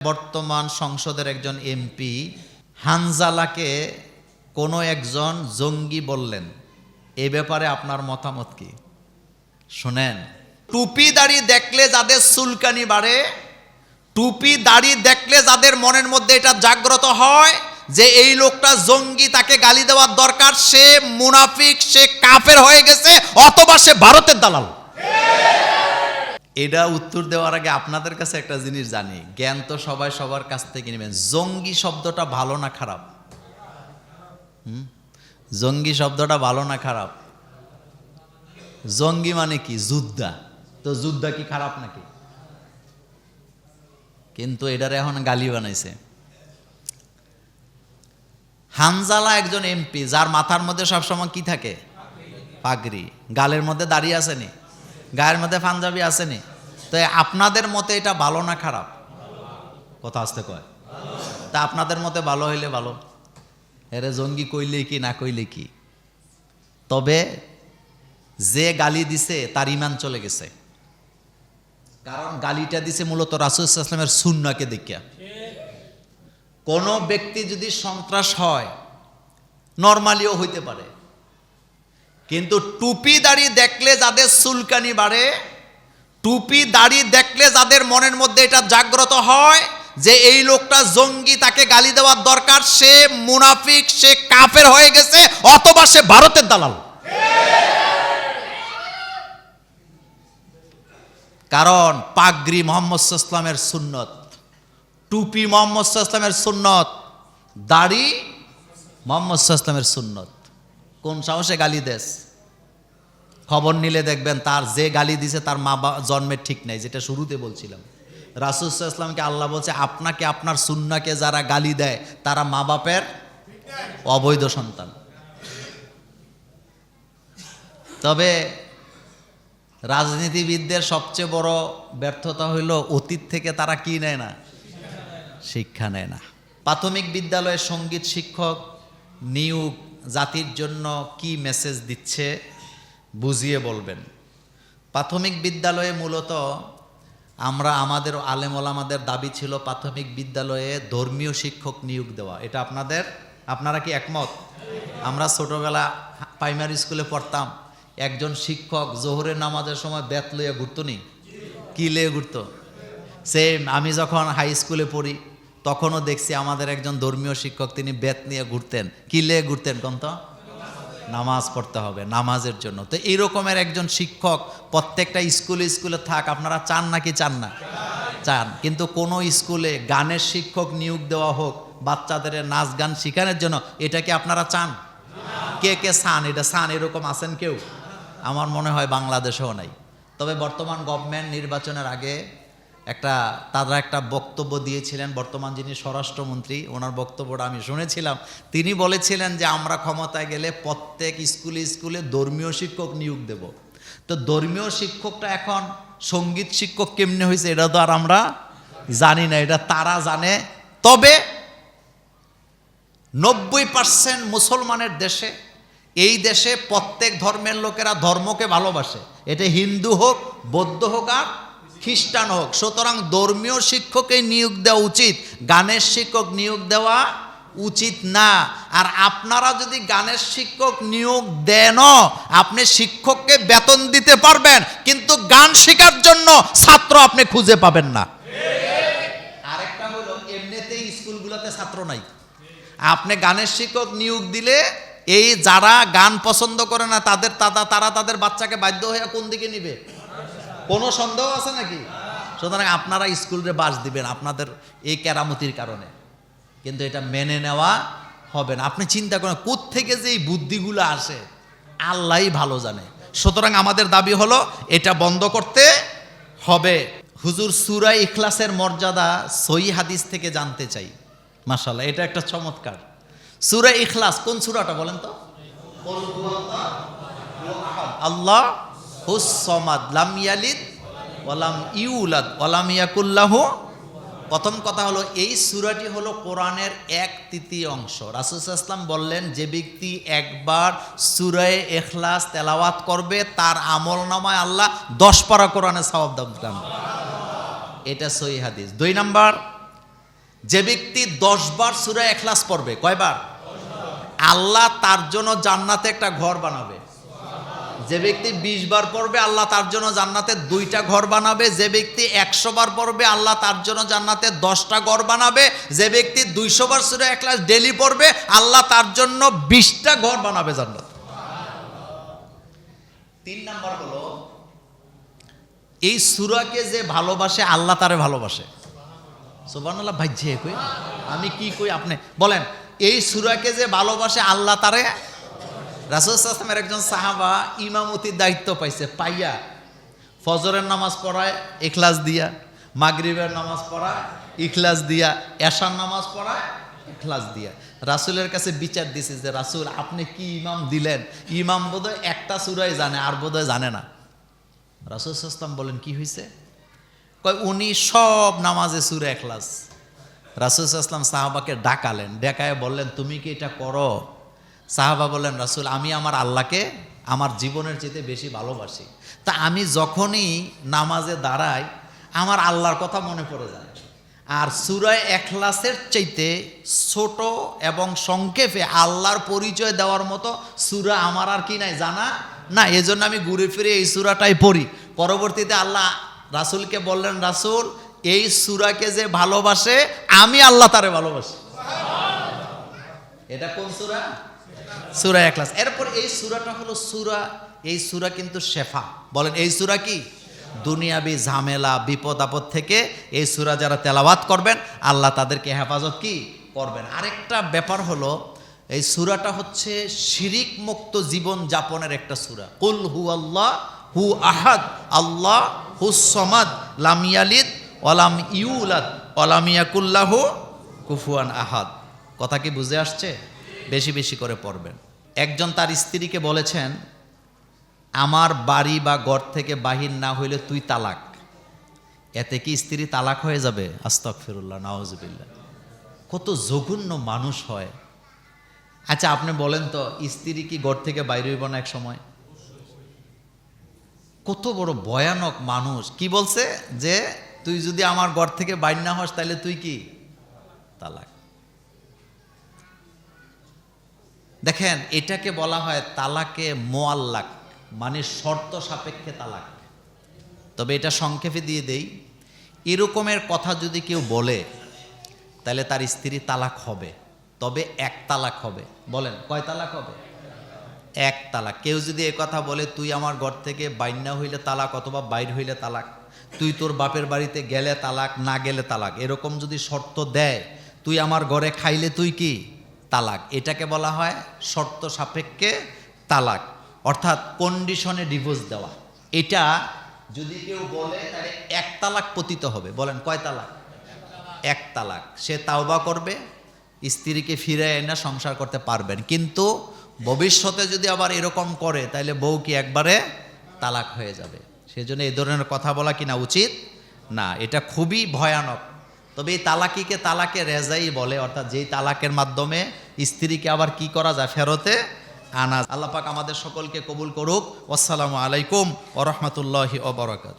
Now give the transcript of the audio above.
বর্তমান সংসদের একজন এমপি হানজালাকে কোনো একজন জঙ্গি বললেন। এ ব্যাপারে আপনার মতামত কি? শুনেন, টুপি দাড়ি দেখলে যাদের চুলকানি বাড়ে, টুপি দাড়ি দেখলে যাদের মনের মধ্যে এটা জাগ্রত হয় যে এই লোকটা জঙ্গি, তাকে গালি দেওয়ার দরকার, সে মুনাফিক, সে কাফের হয়ে গেছে, অথবা সে ভারতের দালাল। এটা উত্তর দেওয়ার আগে আপনাদের কাছে একটা জিনিস জানি, জ্ঞান তো সবাই সবার কাছ থেকে নেবেন। জঙ্গি শব্দটা ভালো না খারাপ? জঙ্গি শব্দটা ভালো না খারাপ? জঙ্গি মানে কি? যুদ্ধা। তো যুদ্ধা কি খারাপ নাকি? কিন্তু এটারে এখন গালি বানাইছে। হানজালা একজন এমপি, যার মাথার মধ্যে সবসময় কি থাকে? পাগড়ি। গালের মধ্যে দাড়ি আসেনি, গায়ের মধ্যে পাঞ্জাবি আসেনি। তো আপনাদের মতে এটা ভালো না খারাপ? কথা আসতে কয়। তা আপনাদের মতে ভালো হইলে ভালো, এরে জঙ্গি কইলে কি না কইলে কি। তবে যে গালি দিছে তার ঈমান চলে গেছে, কারণ গালিটা দিছে মূলত রাসূল সাল্লাল্লাহু আলাইহি ওয়াসাল্লামের সুন্নাহকে দেখিয়া। কোন ব্যক্তি যদি সন্ত্রাস হয়, নরমালিও হইতে পারে, কিন্তু টুপি দাড়ি দেখলে যাদের চুলকানি বাড়ে, টুপি দাড়ি দেখলে যাদের মনের মধ্যে এটা জাগ্রত হয় যে এই লোকটা জঙ্গি, তাকে গালি দেওয়ার দরকার, সে মুনাফিক, সে কাফের হয়ে গেছে, অথবা সে ভারতের দালাল। কারণ পাগড়ি মুহাম্মদ সাল্লাল্লাহু আলাইহি ওয়াসাল্লামের সুন্নত, টুপি মুহাম্মদ সাল্লাল্লাহু আলাইহি ওয়াসাল্লামের সুন্নত, দাড়ি মুহাম্মদ সাল্লাল্লাহু আলাইহি ওয়াসাল্লামের সুন্নত। কোন সাহসে গালি দেস? খবর নিলে দেখবেন তার যে গালি দিছে তার মা জন্মের ঠিক নাই, যেটা শুরুতে বলছিলাম। রাসূল সাল্লাল্লাহু আলাইহি ওয়াসাল্লামকে আল্লাহ বলছে, আপনাকে আপনার সুন্নাহকে যারা গালি দেয় তারা মা বাপের অবৈধ সন্তান। তবে রাজনীতিবিদদের সবচেয়ে বড় ব্যর্থতা হইল অতীত থেকে তারা কি নেয় না? শিক্ষা নেয় না। প্রাথমিক বিদ্যালয়ে সঙ্গীত শিক্ষক নিয়োগ জাতির জন্য কি মেসেজ দিচ্ছে বুঝিয়ে বলবেন। প্রাথমিক বিদ্যালয়ে মূলত আমাদের আলেম ওলামাদের দাবি ছিল প্রাথমিক বিদ্যালয়ে ধর্মীয় শিক্ষক নিয়োগ দেওয়া। এটা আপনারা কি একমত? আমরা ছোটবেলা প্রাইমারি স্কুলে পড়তাম, একজন শিক্ষক জোহরের নামাজের সময় বেত লইয়া ঘুরতো নি? কি লইয়া ঘুরতো? সেম আমি যখন হাই স্কুলে পড়ি তখনও দেখছি আমাদের একজন ধর্মীয় শিক্ষক, তিনি বেত নিয়ে ঘুরতেন। কি লইয়া ঘুরতেন কোন তো? নামাজ পড়তে হবে, নামাজের জন্য। তো এইরকমের একজন শিক্ষক প্রত্যেকটা স্কুলে থাক। আপনারা চান নাকি চান না? চান। কিন্তু কোনো স্কুলে গানের শিক্ষক নিয়োগ দেওয়া হোক বাচ্চাদের নাচ গান শেখানোর জন্য, এটা কি আপনারা চান? কে কে চান? এটা চান এরকম আছেন কেউ? আমার মনে হয় বাংলাদেশেও নাই। তবে বর্তমান গভর্নমেন্ট নির্বাচনের আগে তারা একটা বক্তব্য দিয়েছিলেন, বর্তমান যিনি স্বরাষ্ট্রমন্ত্রী, ওনার বক্তব্যটা আমি শুনেছিলাম। তিনি বলেছিলেন যে আমরা ক্ষমতায় গেলে প্রত্যেক স্কুলে ধর্মীয় শিক্ষক নিয়োগ দেব। তো ধর্মীয় শিক্ষকটা এখন সঙ্গীত শিক্ষক কেমনে হয়েছে এটা তো আর আমরা জানি না, এটা তারা জানে। তবে 90% মুসলমানের দেশে, এই দেশে প্রত্যেক ধর্মের লোকেরা ধর্মকে ভালোবাসে। এটা হিন্দু হোক, বৌদ্ধ হোক আর খ্রিস্টান হোক। সুতরাং ধর্মীয় শিক্ষকে নিয়োগ দেওয়া উচিত, গানের শিক্ষক নিয়োগ দেওয়া উচিত না। আর আপনারা যদি গানের শিক্ষক নিয়োগ দেন, আপনি শিক্ষককে বেতন দিতে পারবেন, কিন্তু গান শেখার জন্য ছাত্র আপনি খুঁজে পাবেন না। আরেকটা হলো, এমনিতেই স্কুলগুলোতে ছাত্র নাই। আপনি গানের শিক্ষক নিয়োগ দিলে এই যারা গান পছন্দ করে না তারা তাদের বাচ্চাকে বাধ্য হয়ে কোন দিকে নিবে? কোনো সন্দেহ আছে নাকি? সুতরাং আপনারা স্কুলে বাস দিবেন আপনাদের এই কেরামতির কারণে, কিন্তু এটা মেনে নেওয়া হবে না। আপনি চিন্তা করেন কোত্থেকে যে এই বুদ্ধিগুলো আসে, আল্লাহই ভালো জানে। সুতরাং আমাদের দাবি হলো এটা বন্ধ করতে হবে। হুজুর সূরা ইখলাসের মর্যাদা সহিহ হাদিস থেকে জানতে চাই। মাশাআল্লাহ, এটা একটা চমৎকার। সূরা ইখলাস কোন সূরাটা বলেন তো? আল্লাহ হুস সামাদ, লাম ইয়ালিদ ওয়ালাম ইউলাদ ওয়ালাম ইয়াকুল লাহু। প্রথম কথা হলো এই সূরাটি হলো কোরআনের 1/3 অংশ। রাসূল সাল্লাল্লাহু আলাইহি ওয়াসাল্লাম বললেন, যে ব্যক্তি একবার সূরা ইখলাস তেলাওয়াত করবে তার আমলনামায় আল্লাহ 10 পারা কোরআনের সওয়াব দান করবেন। এটা সহিহ হাদিস। 2 নাম্বার, যে ব্যক্তি 10 বার সূরা ইখলাস পড়বে, কয়বার? আল্লাহ তার জন্য জান্নাতে একটা ঘর বানাবে। যে ব্যক্তি 20 বার পড়বে আল্লাহ তার জন্য জান্নাতে 2টা ঘর বানাবে। যে ব্যক্তি 100 বার পড়বে আল্লাহ তার জন্য জান্নাতে 10টা ঘর বানাবে। যে ব্যক্তি 200 বার সূরা ইখলাস ডেইলি পড়বে আল্লাহ তার জন্য 20টা ঘর বানাবে জান্নাতে। 3 নাম্বার হলো এই সূরাকে যে ভালোবাসে আল্লাহ তারে ভালোবাসে। সুবহানাল্লাহ। ভাই যে কই আমি কি কই আপনি বলেন। এই সূরাকে যে ভালোবাসে আল্লাহ তারে। রাসূল সাল্লাল্লাহু আলাইহি ওয়াসাল্লামের একজন সাহাবা ইমামতির দায়িত্ব পাইছে, পাইয়া ফজরের নামাজ পড়ায় ইখলাস দিয়া, মাগরিবের নামাজ পড়ায় ইখলাস দিয়া, এশার নামাজ পড়ায় ইখলাস দিয়া। রাসূলের কাছে বিচার দিছে যে রাসূল আপনি কি ইমাম দিলেন? ইমাম বোধহয় একটা সূরাই জানে আর বোধহয় জানে না। রাসূল সাল্লাল্লাহু আলাইহি ওয়াসাল্লাম বলেন কি হয়েছে? কয় উনি সব নামাজে সূরা ইখলাস। রাসূল সাল্লাল্লাহু আলাইহি ওয়াসাল্লাম সাহাবাকে ডাকালেন, ডেকায় বললেন তুমি কি এটা করো? সাহাবা বললেন রাসূল আমি আমার আল্লাহকে আমার জীবনের চেয়ে বেশি ভালোবাসি, তা আমি যখনই নামাজে দাঁড়াই আমার আল্লাহর কথা মনে পড়ে যায়। আর সূরা ইখলাসের চাইতে ছোট এবং সংক্ষেপে আল্লাহর পরিচয় দেওয়ার মতো সূরা আমার আর কি নাই, জানা না। এজন্য আমি ঘুরে ফিরে এই সূরাটাই পড়ি। পরবর্তীতে আল্লাহ রাসূলকে বললেন রাসূল এই সূরাকে যে ভালোবাসে আমি আল্লাহ তারে ভালোবাসি। এটা কোন সূরা? সূরা ইখলাস। এরপর এই সূরাটা হলো সূরা, এই সূরা কিন্তু শেফা। বলেন এই সূরা কি? দুনিয়াবি ঝামেলা বিপদ আপদ থেকে এই সূরা যারা তেলাওয়াত করবেন আল্লাহ তাদেরকে হেফাজত কি করবেন। আরেকটা ব্যাপার হলো এই সূরাটা হচ্ছে শিরিক মুক্ত জীবন যাপনের একটা সূরা। কুল হুয়াল্লাহু আহাদ আল্লাহ হুস সামাদ লাম ইয়ালিদ ওয়া লাম ইউলাদ ওয়া লাম ইয়াকুল লাহু কুফুয়ান আহাদ। কথা কি বুঝে আসছে? বেশি বেশি করে পড়বেন। একজন তার স্ত্রীকে বলেছেন আমার বাড়ি বা ঘর থেকে বাহির না হইলে তুই তালাক। এতে কি স্ত্রী তালাক হয়ে যাবে? আস্তাগফিরুল্লাহ, নাউজুবিল্লাহ। কত জঘন্য মানুষ হয়। আচ্ছা আপনি বলেন তো স্ত্রী কি ঘর থেকে বাইরে হইব না এক সময়? কত বড় ভয়ানক মানুষ। কি বলছে যে তুই যদি আমার ঘর থেকে বাইর না হস তাহলে তুই কি তালাক। দেখেন এটাকে বলা হয় তালাকে মুআল্লাক, মানে শর্ত সাপেক্ষে তালাক। তবে এটা সংক্ষেপে দিয়ে দেই, এরকমের কথা যদি কেউ বলে তাহলে তার স্ত্রী তালাক হবে, তবে এক তালাক হবে। বলেন কয় তালাক হবে? এক তালাক। কেউ যদি এ কথা বলে তুই আমার ঘর থেকে বাইর না হইলে তালাক অথবা বাইর হইলে তালাক, তুই তোর বাপের বাড়িতে গেলে তালাক, না গেলে তালাক, এরকম যদি শর্ত দেয়, তুই আমার ঘরে খাইলে তুই কি তালাক, এটাকে বলা হয় শর্ত সাপেক্ষে তালাক, অর্থাৎ কন্ডিশনে ডিভোর্স দেওয়া। এটা যদি কেউ বলে তাহলে এক তালাক পতিত হবে। বলেন কয় তালাক? এক তালাক। সে তাওবা করবে, স্ত্রীকে ফিরে এনে সংসার করতে পারবেন। কিন্তু ভবিষ্যতে যদি আবার এরকম করে তাহলে বউ কি একবারে তালাক হয়ে যাবে। সেজন্য এই ধরনের কথা বলা কিনা উচিত না, এটা খুবই ভয়ানক। তবে এই তালাকিকে তালাকে রেজাই বলে, অর্থাৎ যেই তালাকের মাধ্যমে স্ত্রীকে আবার কি করা যায়, ফেরতে আনা। আল্লাহ পাক আমাদের সকলকে কবুল করুক। আসসালামু আলাইকুম ওয়া রাহমাতুল্লাহি ওয়া বারাকাতুহু।